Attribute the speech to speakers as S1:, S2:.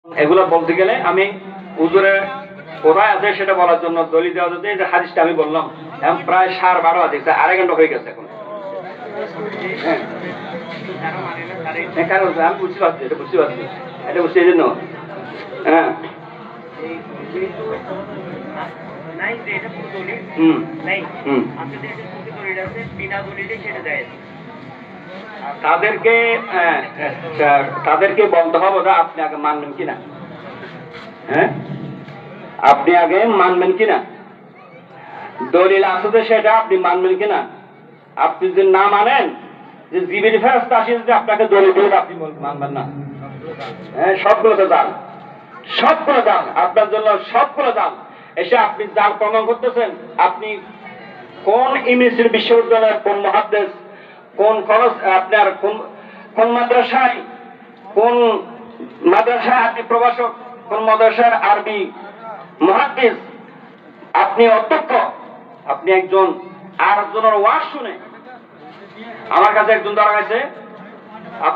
S1: এগুলো বলতে গেলে আমি হুজুরে কোথায় আছে সেটা বলার জন্য দলিল দেওয়া যদি যে হাদিসটা আমি বললাম এখন প্রায় 12:30 বাজে, আড়াই ঘন্টা হয়ে গেছে এখন। কারণ আমি বুঝতে পারছি, এটা বুঝতে পারছি, এটা বুঝছি এই জন্য হ্যাঁ তাদেরকে তাদেরকে বলতে হবে যে আপনি আগে মানবেন কিনা, হ্যাঁ আপনি আগে মানবেন কিনা, দলিল আছে সেটা আপনি মানবেন কিনা। আপনি যদি না মানেন যে জিবির ফেরস্তা আসে যদি আপনাকে দলিল দেবে আপনি মানবেন না। হ্যাঁ সবগুলো তো জাল, সবগুলো জাল আপনার জন্য, সবগুলো জাল। এসে আপনি জাল প্রমাণ করতেছেন। আপনি কোন ইউনিভার্সিটি বিশ্ববিদ্যালয়ের কোন মুহাদ্দিস, কোন খরচ আপনার কোন মাদ্রাসায়, কোন মাদ্রাসায় আপনি প্রভাষক, কোন মাদ্রাসার আরবি মুহাদ্দিস, আপনি অধ্যক্ষ, আপনি একজন আর একজনের ওয়াজ শুনে। আমার কাছে একজন ধরা গেছে